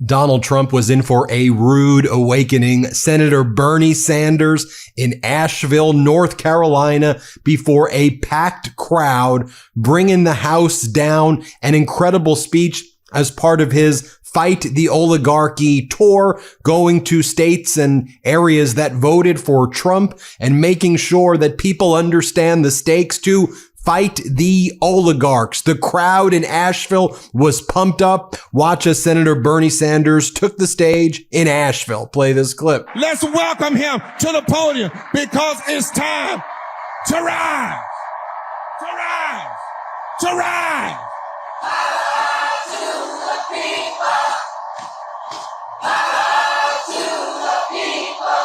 Donald Trump was in for a rude awakening. Senator Bernie Sanders in Asheville, North Carolina, before a packed crowd, bringing the House down. An incredible speech as part of his Fight the Oligarchy tour, going to states and areas that voted for Trump and making sure that people understand the stakes to fight the oligarchs. The crowd in Asheville was pumped up. Watch as Senator Bernie Sanders took the stage in Asheville. Play this clip. Let's welcome him to the podium because it's time to rise, to rise, to rise. Power to the people. Power to the people.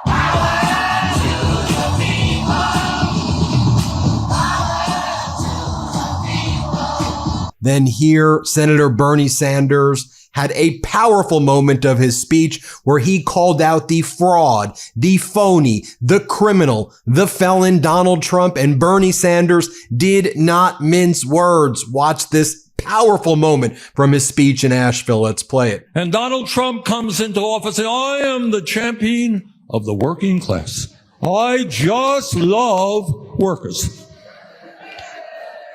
Power to the people. Then here, Senator Bernie Sanders had a powerful moment of his speech where he called out the fraud, the phony, the criminal, the felon Donald Trump, and Bernie Sanders did not mince words. Watch this powerful moment from his speech in Asheville. Let's play it. And Donald Trump comes into office and I am the champion of the working class. I just love workers.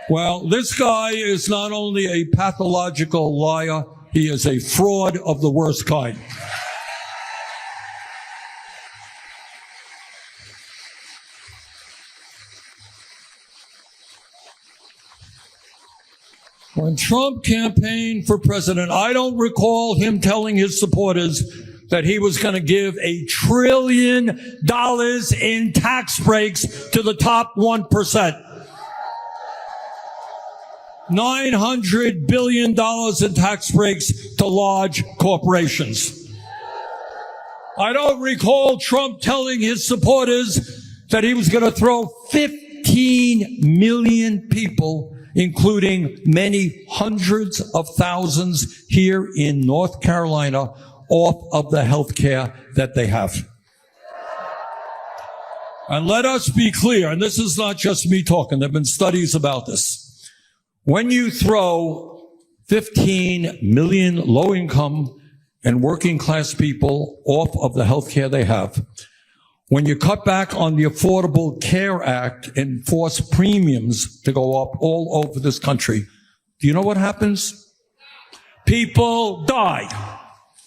Well, this guy is not only a pathological liar, he is a fraud of the worst kind. When Trump campaigned for president, I don't recall him telling his supporters that he was going to give $1 trillion in tax breaks to the top 1%. $900 billion in tax breaks to large corporations. I don't recall Trump telling his supporters that he was going to throw 15 million people, including many hundreds of thousands here in North Carolina, off of the health care that they have. And let us be clear, and this is not just me talking, there have been studies about this. When you throw 15 million low-income and working-class people off of the health care they have, when you cut back on the Affordable Care Act and force premiums to go up all over this country, do you know what happens? People die.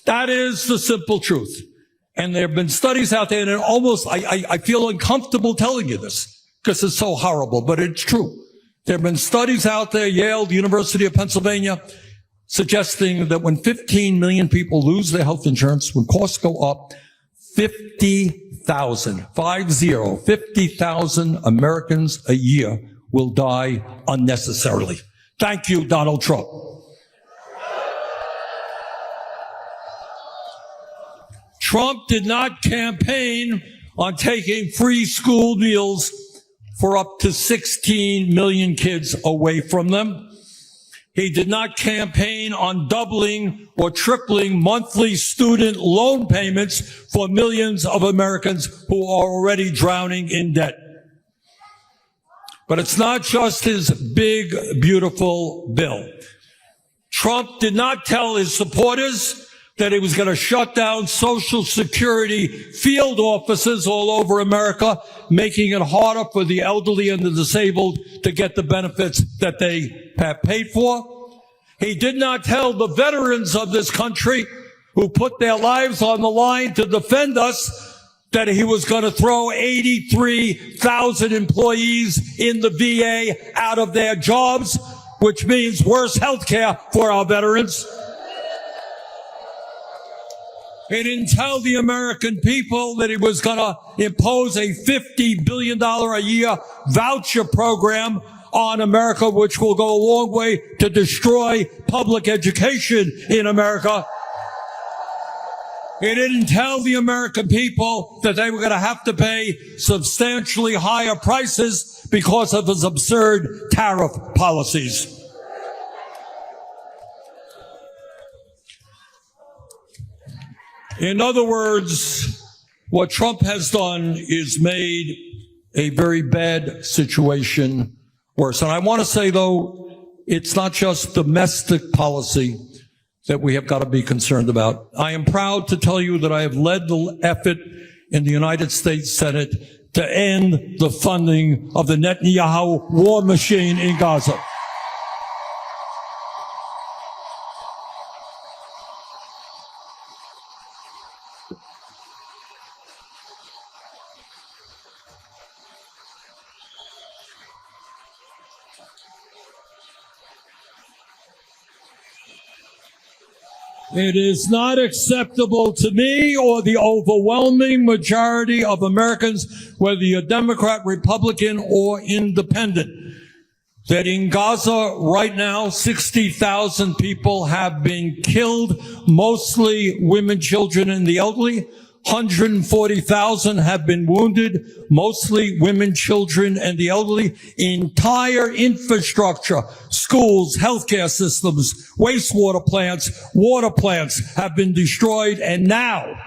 That is the simple truth. And there have been studies out there, and I feel uncomfortable telling you this because it's so horrible, but it's true. There have been studies out there, Yale, the University of Pennsylvania, suggesting that when 15 million people lose their health insurance, when costs go up, 50,000 Americans a year will die unnecessarily. Thank you, Donald Trump. Trump did not campaign on taking free school meals for up to 16 million kids away from them. He did not campaign on doubling or tripling monthly student loan payments for millions of Americans who are already drowning in debt. But it's not just his big, beautiful bill. Trump did not tell his supporters that he was going to shut down Social Security field offices all over America, making it harder for the elderly and the disabled to get the benefits that they have paid for. He did not tell the veterans of this country who put their lives on the line to defend us that he was going to throw 83,000 employees in the VA out of their jobs, which means worse health care for our veterans. He didn't tell the American people that he was going to impose a $50 billion a year voucher program on America, which will go a long way to destroy public education in America. He didn't tell the American people that they were going to have to pay substantially higher prices because of his absurd tariff policies. In other words, what Trump has done is made a very bad situation worse. And I want to say, though, it's not just domestic policy that we have got to be concerned about. I am proud to tell you that I have led the effort in the United States Senate to end the funding of the Netanyahu war machine in Gaza. It is not acceptable to me or the overwhelming majority of Americans, whether you're Democrat, Republican, or independent, that in Gaza right now, 60,000 people have been killed, mostly women, children, and the elderly. 140,000 have been wounded, mostly women, children, and the elderly. Entire infrastructure, schools, healthcare systems, wastewater plants, water plants have been destroyed. And now,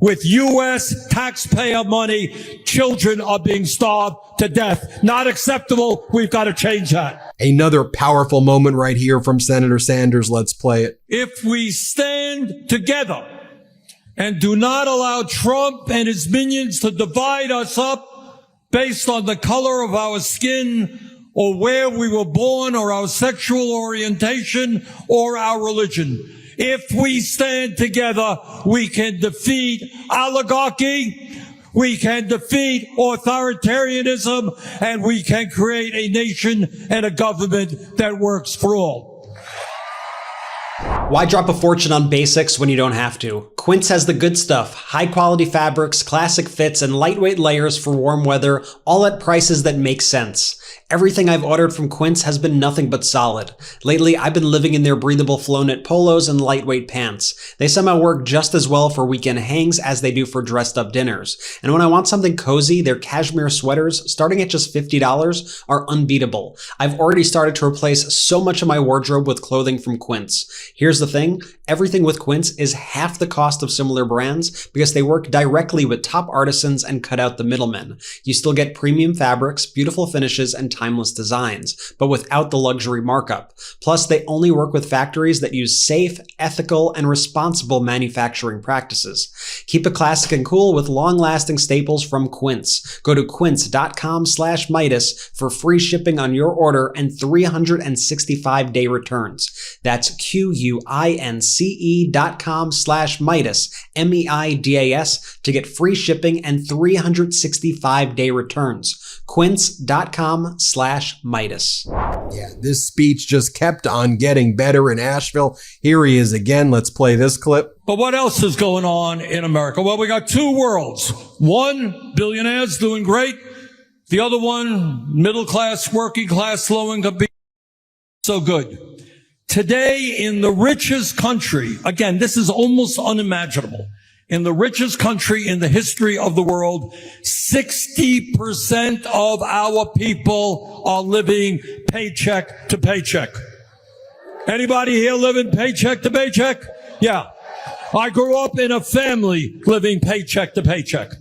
with U.S. taxpayer money, children are being starved to death. Not acceptable. We've got to change that. Another powerful moment right here from Senator Sanders. Let's play it. If we stand together and do not allow Trump and his minions to divide us up based on the color of our skin or where we were born or our sexual orientation or our religion. If we stand together, we can defeat oligarchy, we can defeat authoritarianism, and we can create a nation and a government that works for all. Why drop a fortune on basics when you don't have to? Quince has the good stuff, high quality fabrics, classic fits, and lightweight layers for warm weather, all at prices that make sense. Everything I've ordered from Quince has been nothing but solid. Lately, I've been living in their breathable flow knit polos and lightweight pants. They somehow work just as well for weekend hangs as they do for dressed up dinners. And when I want something cozy, their cashmere sweaters, starting at just $50, are unbeatable. I've already started to replace so much of my wardrobe with clothing from Quince. Here's the thing, everything with Quince is half the cost of similar brands because they work directly with top artisans and cut out the middlemen. You still get premium fabrics, beautiful finishes, and timeless designs, but without the luxury markup. Plus, they only work with factories that use safe, ethical, and responsible manufacturing practices. Keep it classic and cool with long-lasting staples from Quince. Go to quince.com/Meidas for free shipping on your order and 365-day returns. That's QUINCE.com/Meidas, MEIDAS, to get free shipping and 365-day returns. Quince.com/Meidas. Yeah, this speech just kept on getting better in Asheville. Here he is again. Let's play this clip. But what else is going on in America? Well, we got two worlds. One, billionaires doing great. The other one, middle class, working class, low income people, so good. Today, in the richest country, again, this is almost unimaginable. In the richest country in the history of the world, 60% of our people are living paycheck to paycheck. Anybody here living paycheck to paycheck? Yeah. I grew up in a family living paycheck to paycheck.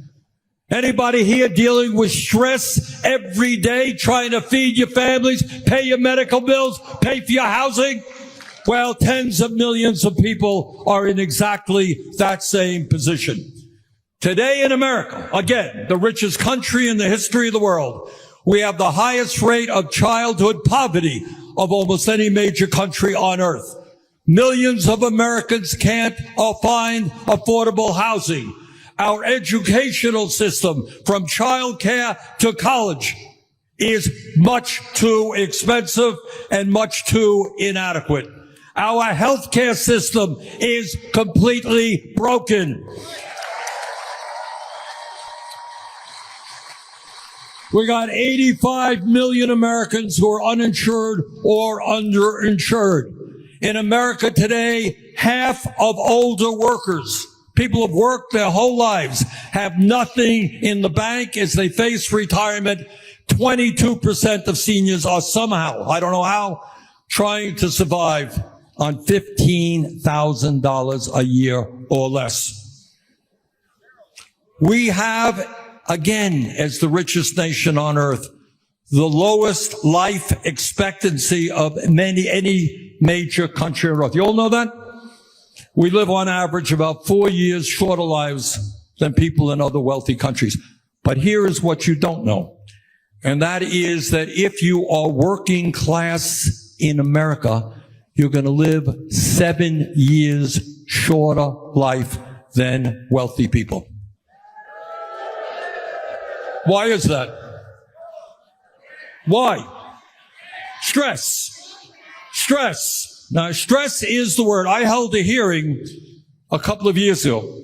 Anybody here dealing with stress every day, trying to feed your families, pay your medical bills, pay for your housing? Well, tens of millions of people are in exactly that same position. Today in America, again, the richest country in the history of the world, we have the highest rate of childhood poverty of almost any major country on earth. Millions of Americans can't find affordable housing. Our educational system, from childcare to college, is much too expensive and much too inadequate. Our healthcare system is completely broken. We got 85 million Americans who are uninsured or underinsured. In America today, half of older workers, people who've worked their whole lives, have nothing in the bank as they face retirement. 22% of seniors are somehow, I don't know how, trying to survive on $15,000 a year or less. We have, again, as the richest nation on earth, the lowest life expectancy of any major country on earth. You all know that? We live on average about 4 years shorter lives than people in other wealthy countries. But here is what you don't know. And that is that if you are working class in America, you're going to live 7 years shorter life than wealthy people. Why is that? Why? Stress. Stress. Now, stress is the word. I held a hearing a couple of years ago,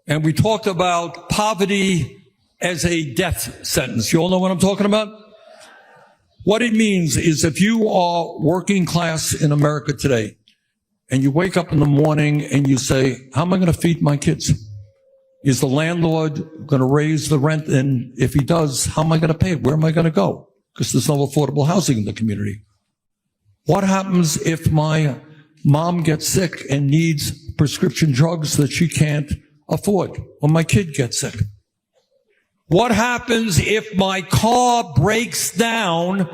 and we talked about poverty as a death sentence. You all know what I'm talking about? What it means is if you are working class in America today, and you wake up in the morning and you say, how am I going to feed my kids? Is the landlord going to raise the rent? And if he does, how am I going to pay it? Where am I going to go? Because there's no affordable housing in the community. What happens if my mom gets sick and needs prescription drugs that she can't afford? Or my kid gets sick? What happens if my car breaks down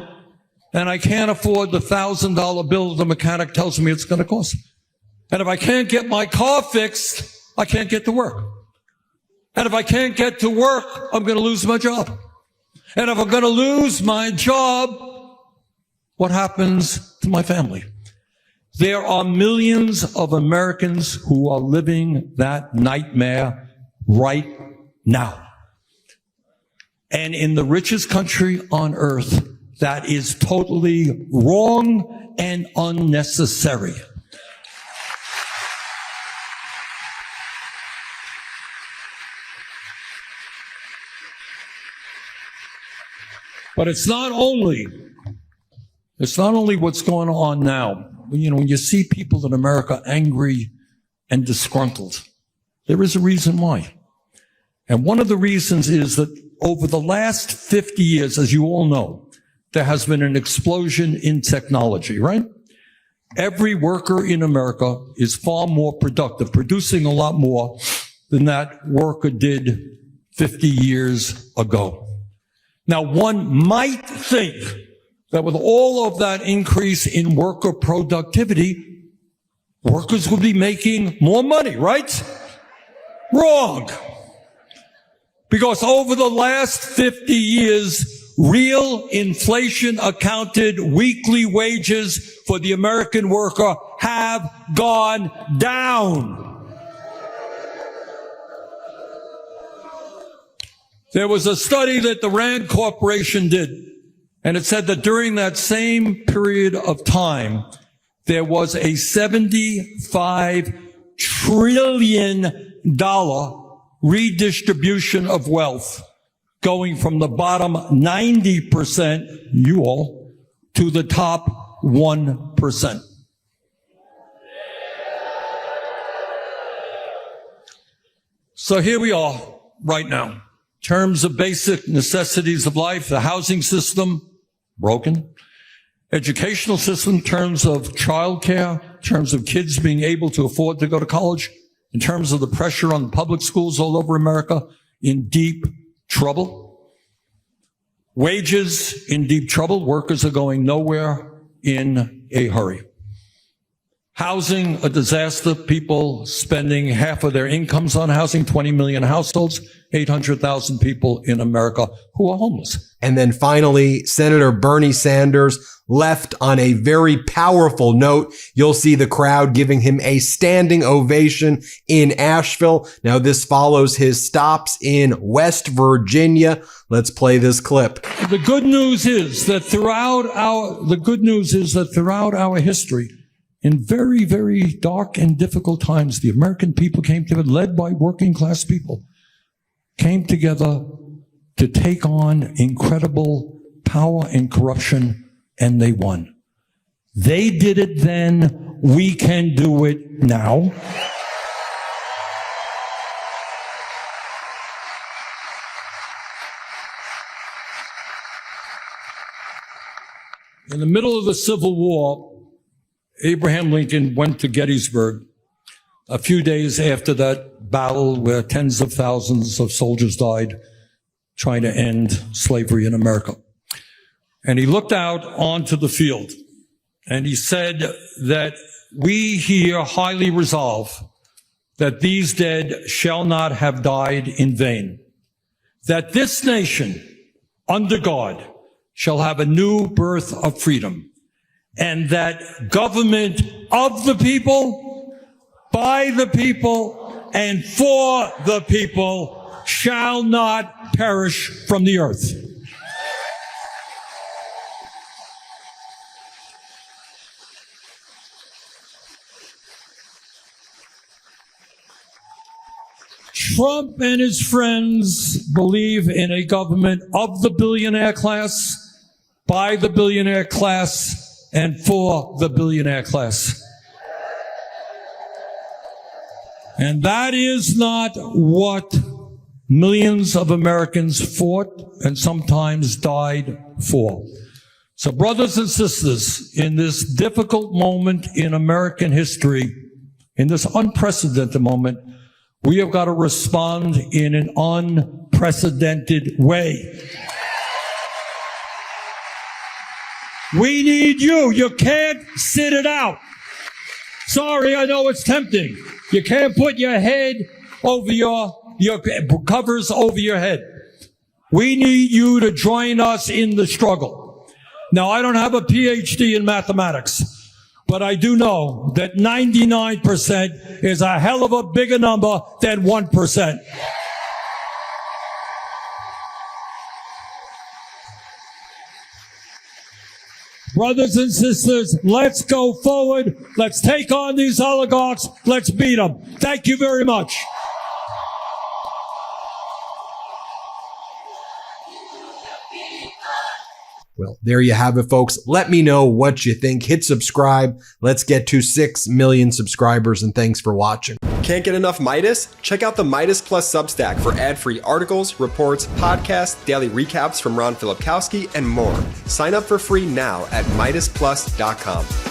and I can't afford the $1,000 bill the mechanic tells me it's going to cost? And if I can't get my car fixed, I can't get to work. And if I can't get to work, I'm going to lose my job. And if I'm going to lose my job, what happens to my family? There are millions of Americans who are living that nightmare right now. And in the richest country on earth, that is totally wrong and unnecessary. But it's not only what's going on now. You know, when you see people in America angry and disgruntled, there is a reason why. And one of the reasons is that over the last 50 years, as you all know, there has been an explosion in technology, right? Every worker in America is far more productive, producing a lot more than that worker did 50 years ago. Now, one might think that with all of that increase in worker productivity, workers would be making more money, right? Wrong. Because over the last 50 years, real inflation accounted weekly wages for the American worker have gone down. There was a study that the Rand Corporation did, and it said that during that same period of time, there was a $75 trillion redistribution of wealth going from the bottom 90%, you all, to the top 1%. So here we are right now. In terms of basic necessities of life, the housing system, broken. Educational system, in terms of childcare, in terms of kids being able to afford to go to college, in terms of the pressure on public schools all over America, in deep trouble. Wages in deep trouble. Workers are going nowhere in a hurry. Housing, a disaster. People spending half of their incomes on housing, 20 million households, 800,000 people in America who are homeless. And then finally, Senator Bernie Sanders left on a very powerful note. You'll see the crowd giving him a standing ovation in Asheville. Now, this follows his stops in West Virginia. Let's play this clip. The good news is that throughout our history, in very, very dark and difficult times, the American people came together, led by working class people, came together to take on incredible power and corruption, and they won. They did it then. We can do it now. In the middle of the Civil War, Abraham Lincoln went to Gettysburg a few days after that battle where tens of thousands of soldiers died trying to end slavery in America. And he looked out onto the field and he said that we here highly resolve that these dead shall not have died in vain, that this nation, under God, shall have a new birth of freedom, and that government of the people, by the people, and for the people shall not perish from the earth. Trump and his friends believe in a government of the billionaire class, by the billionaire class, and for the billionaire class. And that is not what millions of Americans fought and sometimes died for. So, brothers and sisters, in this difficult moment in American history, in this unprecedented moment, we have got to respond in an unprecedented way. We need you. You can't sit it out. Sorry, I know it's tempting. You can't put your head over your covers over your head. We need you to join us in the struggle. Now, I don't have a PhD in mathematics, but I do know that 99% is a hell of a bigger number than 1%. Brothers and sisters, let's go forward. Let's take on these oligarchs. Let's beat them. Thank you very much. Well, there you have it, folks. Let me know what you think. Hit subscribe. Let's get to 6 million subscribers, and thanks for watching. Can't get enough Meidas? Check out the Meidas Plus Substack for ad-free articles, reports, podcasts, daily recaps from Ron Filipkowski, and more. Sign up for free now at MeidasPlus.com.